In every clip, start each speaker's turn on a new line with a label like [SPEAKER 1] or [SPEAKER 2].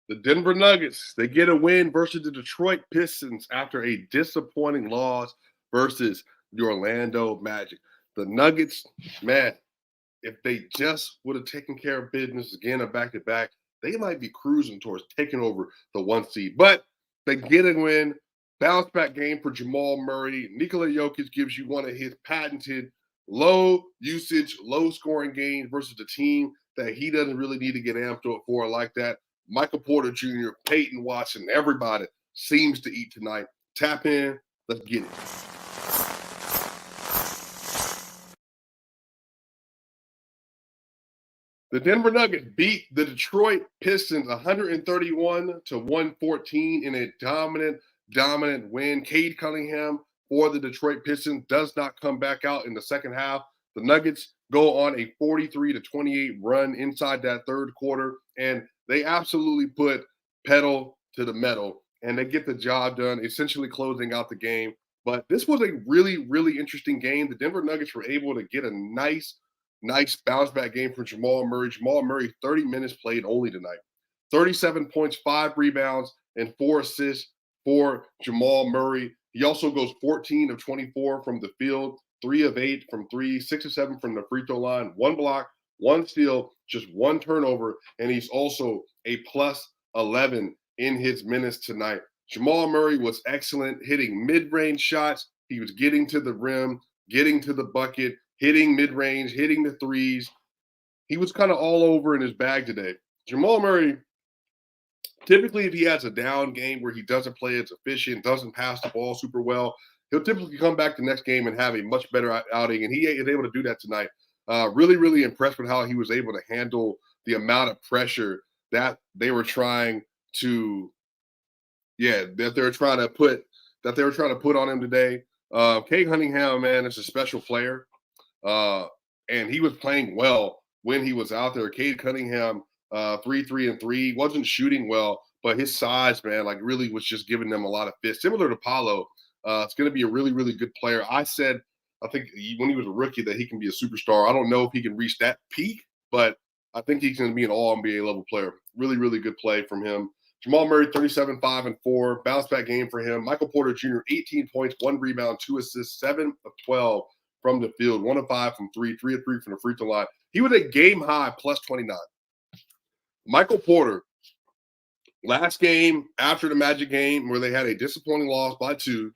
[SPEAKER 1] The Denver Nuggets, they get a win versus the Detroit Pistons after a disappointing loss versus the Orlando Magic. The Nuggets, man, if they just would have taken care of business again and back to back, they might be cruising towards taking over the 1 seed. But they get a win, bounce back game for Jamal Murray. Nikola Jokic gives you one of his patented low usage, low scoring games versus a team that he doesn't really need to get amped up for like that. Michael Porter Jr., Peyton Watson, everybody seems to eat tonight. Tap in. Let's get it. The Denver Nuggets beat the Detroit Pistons 131-114 in a dominant win. Cade Cunningham for the Detroit Pistons does not come back out in the second half. The Nuggets go on a 43-28 run inside that third quarter, and they absolutely put pedal to the metal, and they get the job done, essentially closing out the game. But this was a really interesting game. The Denver Nuggets were able to get a nice bounce back game for Jamal Murray. Jamal Murray, 30 minutes played only tonight. 37 points, 5 rebounds, and 4 assists for Jamal Murray. He also goes 14 of 24 from the field, 3 of 8 from 3, 6 of 7 from the free throw line, 1 block, 1 steal, just 1 turnover, and he's also a plus 11 in his minutes tonight. Jamal Murray was excellent, hitting mid-range shots. He was getting to the rim, getting to the bucket, hitting mid-range, hitting the threes. He was kind of all over in his bag today. Jamal Murray, typically if he has a down game where he doesn't play as efficient, doesn't pass the ball super well, he'll typically come back the next game and have a much better outing, and he is able to do that tonight. Really impressed with how he was able to handle the amount of pressure that they were trying to, that they were trying to put on him today. Cade Cunningham, man, is a special player. And he was playing well when he was out there. Cade Cunningham, 3-3-3, wasn't shooting well, but his size, man, like really was just giving them a lot of fits. Similar to Paolo, it's going to be a really good player. I said, I think when he was a rookie that he can be a superstar. I don't know if he can reach that peak, but I think he's going to be an all-NBA level player. Really good play from him. Jamal Murray, 37, 5, and 4. Bounce back game for him. Michael Porter Jr., 18 points, 1 rebound, 2 assists, 7 of 12 from the field, 1 of 5 from 3, 3 of 3 from the free throw line. He was a game high plus 29. Michael Porter, last game after the Magic game where they had a disappointing loss by 2,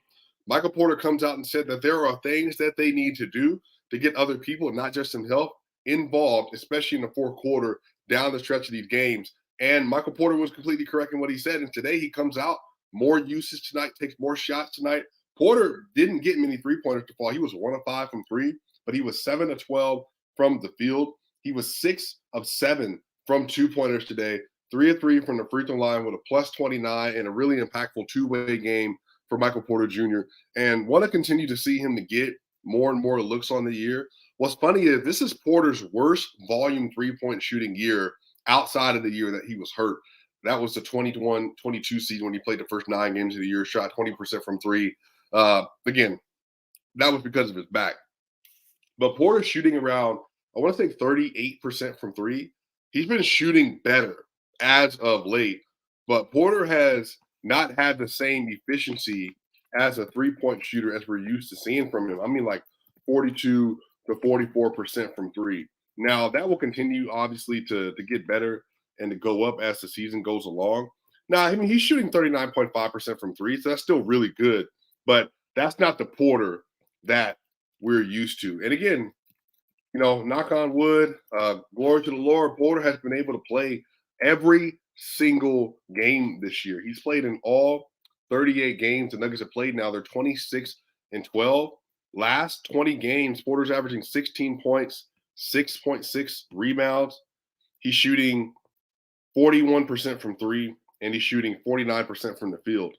[SPEAKER 1] Michael Porter comes out and said that there are things that they need to do to get other people, not just himself, involved, especially in the fourth quarter down the stretch of these games. And Michael Porter was completely correct in what he said. And today he comes out, more usage tonight, takes more shots tonight. Porter didn't get many three-pointers to fall. He was 1 of 5 from 3, but he was 7 of 12 from the field. He was 6 of 7 from 2-pointers today, 3 of 3 from the free throw line with a plus 29 and a really impactful two-way game for Michael Porter Jr. And want to continue to see him to get more and more looks on the year. What's funny is this is Porter's worst volume three-point shooting year outside of the year that he was hurt. That was the 21-22 season when he played the first 9 games of the year, shot 20% from 3. Again, that was because of his back. But Porter's shooting around, I want to say 38% from 3. He's been shooting better as of late, but Porter has not had the same efficiency as a three-point shooter as we're used to seeing from him. I mean, like 42 to 44% from 3. Now, that will continue, obviously, to get better and to go up as the season goes along. Now, I mean, he's shooting 39.5% from 3, so that's still really good. But that's not the Porter that we're used to. And again, knock on wood, glory to the Lord, Porter has been able to play every single game this year. He's played in all 38 games the Nuggets have played now. They're 26-12. Last 20 games, Porter's averaging 16 points, 6.6 rebounds. He's shooting 41% from 3, and he's shooting 49% from the field.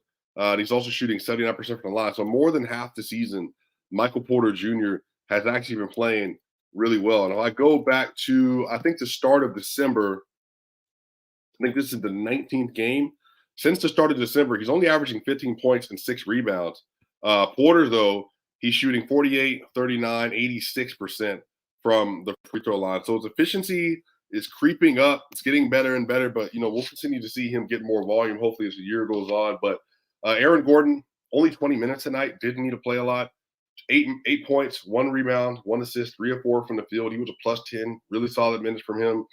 [SPEAKER 1] He's also shooting 79% from the line. So more than half the season, Michael Porter Jr. has actually been playing really well. And if I go back to, I think the start of December, I think this is the 19th game. Since the start of December, he's only averaging 15 points and 6 rebounds. Porter, though, he's shooting 48, 39, 86% from the free throw line. So his efficiency is creeping up. It's getting better and better, but we'll continue to see him get more volume, hopefully, as the year goes on. But Aaron Gordon, only 20 minutes tonight, didn't need to play a lot. Eight points, 1 rebound, 1 assist, 3 of 4 from the field. He was a plus 10, really solid minutes from him.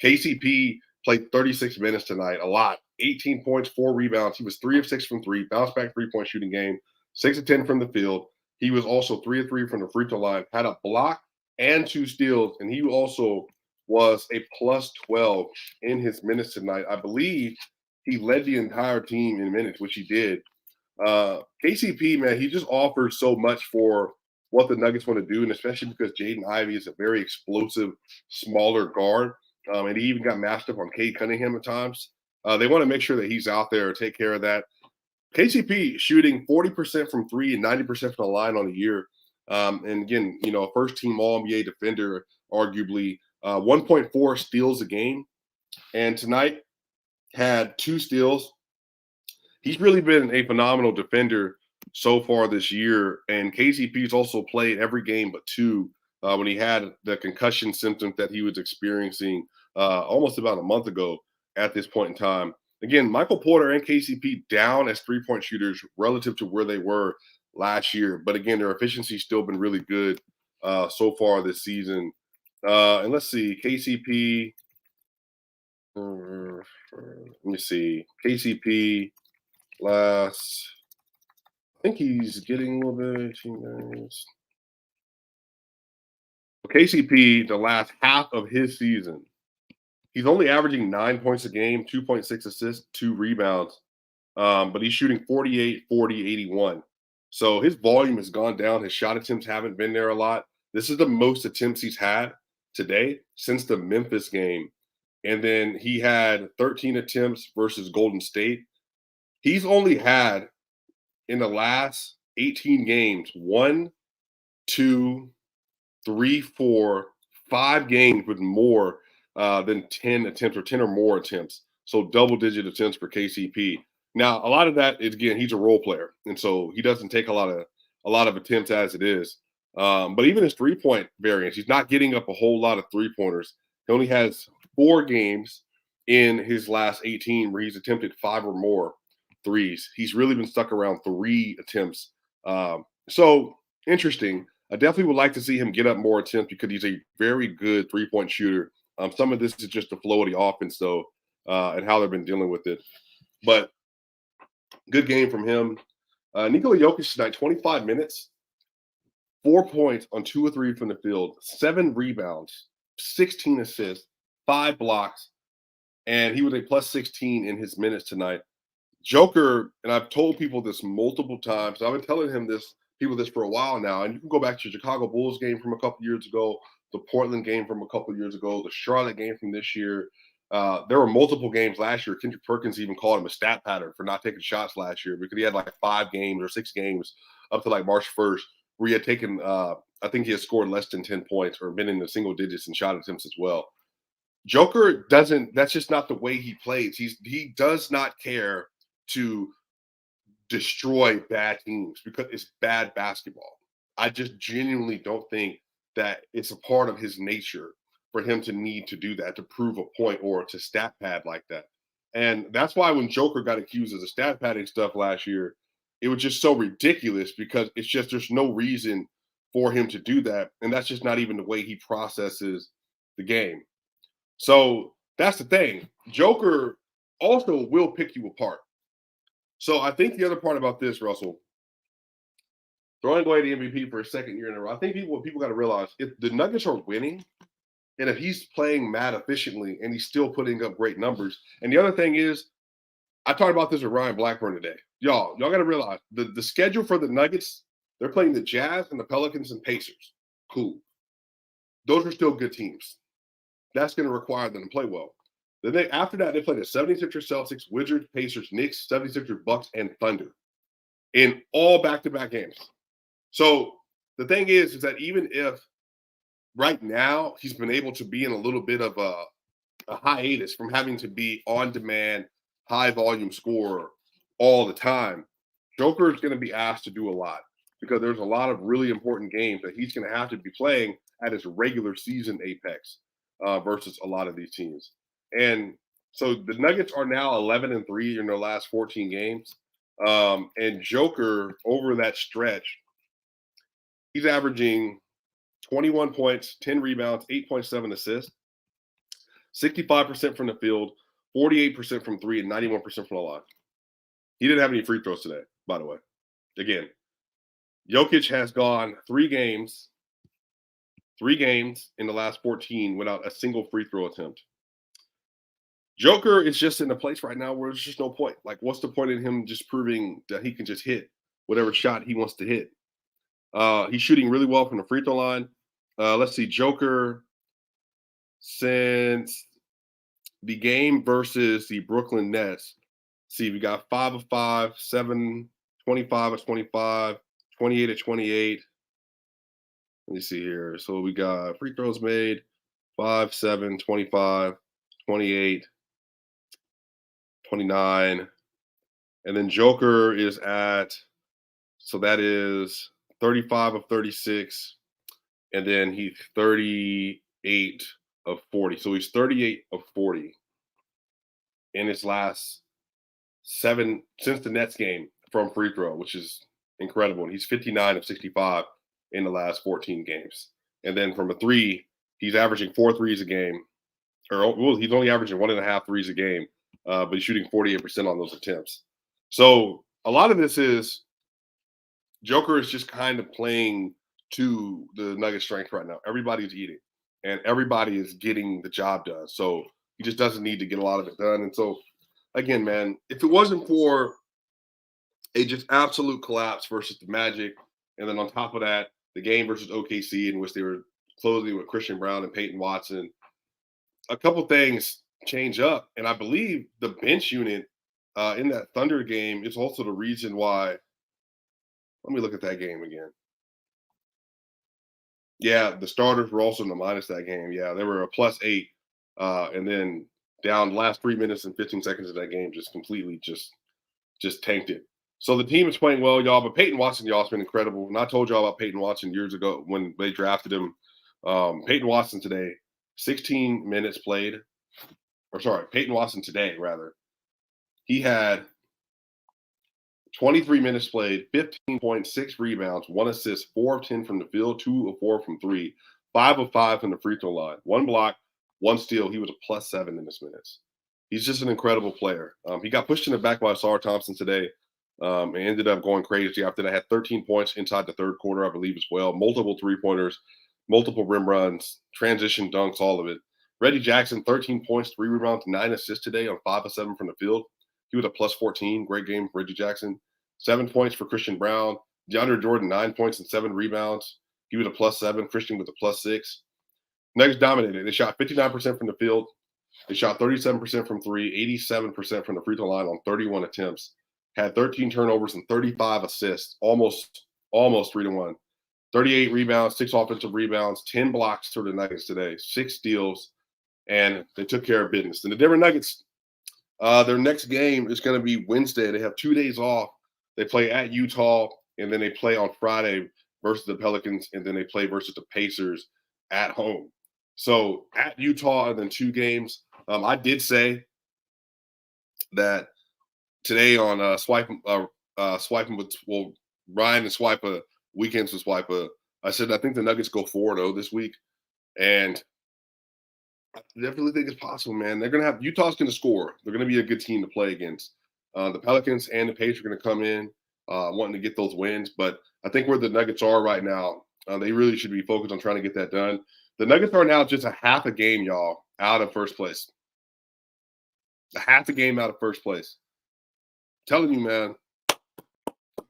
[SPEAKER 1] KCP played 36 minutes tonight, a lot. 18 points, 4 rebounds. He was 3 of 6 from three, bounce back 3-point shooting game, 6 of 10 from the field. He was also 3 of 3 from the free throw line, had a block and 2 steals, and he also was a plus 12 in his minutes tonight. I believe he led the entire team in minutes, which he did. KCP, man, he just offers so much for what the Nuggets want to do, and especially because Jaden Ivey is a very explosive, smaller guard, and he even got matched up on Cade Cunningham at times. They want to make sure that he's out there, take care of that. KCP shooting 40% from three and 90% from the line on the year. And again, first team All NBA defender, arguably 1.4 steals a game. And tonight had 2 steals. He's really been a phenomenal defender so far this year. And KCP's also played every game but 2 when he had the concussion symptoms that he was experiencing almost about a month ago at this point in time. Again, Michael Porter and KCP down as 3-point shooters relative to where they were last year. But again, their efficiency's still been really good so far this season. And let's see, KCP. Let me see. KCP last. I think he's getting a little bit. KCP, the last half of his season, he's only averaging 9 points a game, 2.6 assists, 2 rebounds, but he's shooting 48, 40, 81. So his volume has gone down. His shot attempts haven't been there a lot. This is the most attempts he's had today since the Memphis game. And then he had 13 attempts versus Golden State. He's only had in the last 18 games 1, 2, 3, 4, 5 games with more than 10 attempts or 10 or more attempts. So double-digit attempts for KCP. Now, a lot of that is, again, he's a role player, and so he doesn't take a lot of attempts as it is. But even his 3-point variance, he's not getting up a whole lot of 3-pointers. He only has 4 games in his last 18 where he's attempted 5 or more threes. He's really been stuck around 3 attempts. So interesting. I definitely would like to see him get up more attempts because he's a very good 3-point shooter. Some of this is just the flow of the offense, though, and how they've been dealing with it. But good game from him. Nikola Jokic tonight, 25 minutes, 4 points on 2 of 3 from the field, 7 rebounds, 16 assists, 5 blocks, and he was a plus 16 in his minutes tonight. Joker, and I've told people this multiple times. I've been telling people this for a while now, and you can go back to the Chicago Bulls game from a couple years ago, the Portland game from a couple years ago, the Charlotte game from this year. There were multiple games last year. Kendrick Perkins even called him a stat pattern for not taking shots last year because he had like 5 games or 6 games up to like March 1st where he had taken, I think he had scored less than 10 points or been in the single digits in shot attempts as well. Joker doesn't, that's just not the way he plays. He does not care to destroy bad teams because it's bad basketball. I just genuinely don't think that it's a part of his nature for him to need to do that, to prove a point or to stat pad like that. And that's why when Joker got accused of the stat padding stuff last year, it was just so ridiculous because it's just there's no reason for him to do that. And that's just not even the way he processes the game. So that's the thing. Joker also will pick you apart. So I think the other part about this, Russell, throwing away the MVP for a second year in a row, I think what people got to realize, if the Nuggets are winning, and if he's playing mad efficiently and he's still putting up great numbers, and the other thing is, I talked about this with Ryan Blackburn today. Y'all got to realize the schedule for the Nuggets, they're playing the Jazz and the Pelicans and Pacers. Cool. Those are still good teams. That's going to require them to play well. Then after that, they play the 76ers, Celtics, Wizards, Pacers, Knicks, 76ers, Bucks, and Thunder in all back-to-back games. So the thing is that even if right now he's been able to be in a little bit of a hiatus from having to be on-demand, high-volume scorer all the time, Joker is going to be asked to do a lot because there's a lot of really important games that he's going to have to be playing at his regular season apex. versus a lot of these teams. And so the Nuggets are now 11-3 in their last 14 games. And Joker over that stretch, he's averaging 21 points, 10 rebounds, 8.7 assists, 65% from the field, 48% from three, and 91% from the line. He didn't have any free throws today, by the way. Again, Jokic has gone three games in the last 14 without a single free throw attempt. Joker is just in a place right now where there's just no point. Like, what's the point in him just proving that he can just hit whatever shot he wants to hit? He's shooting really well from the free throw line. Let's see, Joker, since the game versus the Brooklyn Nets, see, we got 5 of 5, 7, 25 of 25, 28 of 28. Let me see here. So we got free throws made, 5, 7, 25, 28, 29. And then Joker is at, so that is 35 of 36. And then he's 38 of 40. So he's 38 of 40 in his last 7 since the Nets game from free throw, which is incredible. And he's 59 of 65 in the last 14 games. And then from a three, he's averaging 4 threes a game. Or, well, he's only averaging 1.5 threes a game, but he's shooting 48% on those attempts. So a lot of this is Joker is just kind of playing to the Nuggets' strength right now. Everybody's eating, and everybody is getting the job done. So he just doesn't need to get a lot of it done. And so, again, man, if it wasn't for a just absolute collapse versus the Magic, and then on top of that, the game versus OKC, in which they were closing with Christian Brown and Peyton Watson, a couple things change up. And I believe the bench unit in that Thunder game is also the reason why. Let me look at that game again. Yeah, the starters were also in the minus that game. Yeah, they were a +8. And then down the last 3 minutes and 15 seconds of that game just completely just tanked it. So the team is playing well, y'all. But Peyton Watson, y'all, has been incredible. And I told y'all about Peyton Watson years ago when they drafted him. Peyton Watson today, 16 minutes played. Or sorry, Peyton Watson today, rather. He had 23 minutes played, 15 points, 6 rebounds, 1 assist, 4 of 10 from the field, 2 of 4 from 3, 5 of 5 from the free throw line, 1 block, 1 steal. He was a +7 in this minutes. He's just an incredible player. He got pushed in the back by Sarr Thompson today and ended up going crazy after that. Had 13 points inside the third quarter, I believe, as well. Multiple three-pointers, multiple rim runs, transition dunks, all of it. Reggie Jackson, 13 points, 3 rebounds, 9 assists today on 5 of 7 from the field. He was a +14. Great game for Reggie Jackson. 7 points for Christian Brown. DeAndre Jordan, 9 points and 7 rebounds. He was a +7. Christian with a +6. Nuggets dominated. They shot 59% from the field. They shot 37% from three, 87% from the free throw line on 31 attempts. Had 13 turnovers and 35 assists, almost 3-1. 38 rebounds, 6 offensive rebounds, 10 blocks to the Nuggets today, 6 steals, and they took care of business. And the Denver Nuggets, their next game is going to be Wednesday. They have 2 days off. They play at Utah, and then they play on Friday versus the Pelicans, and then they play versus the Pacers at home. So at Utah and then 2 games. I did say that today on Swiping with, well, Ryan and Swipa, Weekends with Swipa, I said I think the Nuggets go 4-0 this week. And I definitely think it's possible, man. They're going to have – Utah's going to score. They're going to be a good team to play against. The Pelicans and the Pacers are going to come in wanting to get those wins. But I think where the Nuggets are right now, they really should be focused on trying to get that done. The Nuggets are now just a half a game, y'all, out of first place. A half a game out of first place. I'm telling you, man,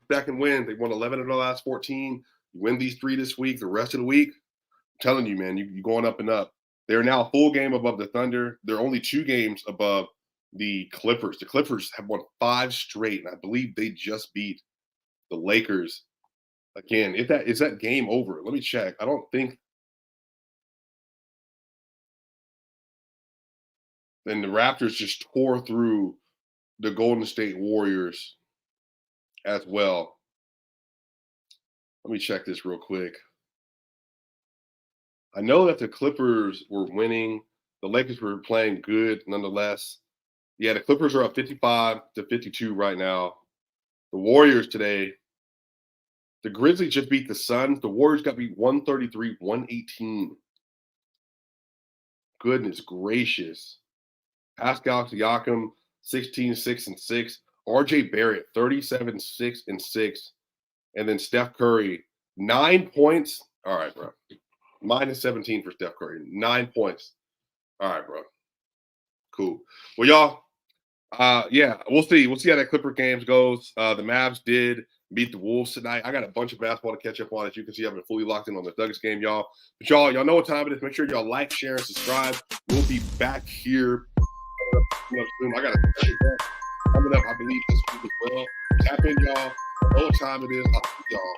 [SPEAKER 1] back and win. They won 11 of the last 14. You win these 3 this week. The rest of the week, I'm telling you, man, you're going up and up. They're now a full game above the Thunder. They're only 2 games above the Clippers. The Clippers have won 5 straight, and I believe they just beat the Lakers. Again, is that game over? Let me check. I don't think. And the Raptors just tore through the Golden State Warriors as well. Let me check this real quick. I know that the Clippers were winning. The Lakers were playing good nonetheless. Yeah, the Clippers are up 55-52 right now. The Warriors today, the Grizzlies just beat the Suns. The Warriors got beat 133-118. Goodness gracious. Pascal Siakam, 16, 6, and 6. RJ Barrett, 37, 6, and 6. And then Steph Curry, 9 points. All right, bro. Minus 17 for Steph Curry. 9 points. All right, bro. Cool. Well, y'all, yeah, we'll see. We'll see how that Clipper games goes. The Mavs did beat the Wolves tonight. I got a bunch of basketball to catch up on. As you can see, I've been fully locked in on the Nuggets game, y'all. But y'all know what time it is. Make sure y'all like, share, and subscribe. We'll be back here soon. I got a special guest coming up, I believe, this week as well. Tap in, y'all. Know what time it is. I'll see y'all.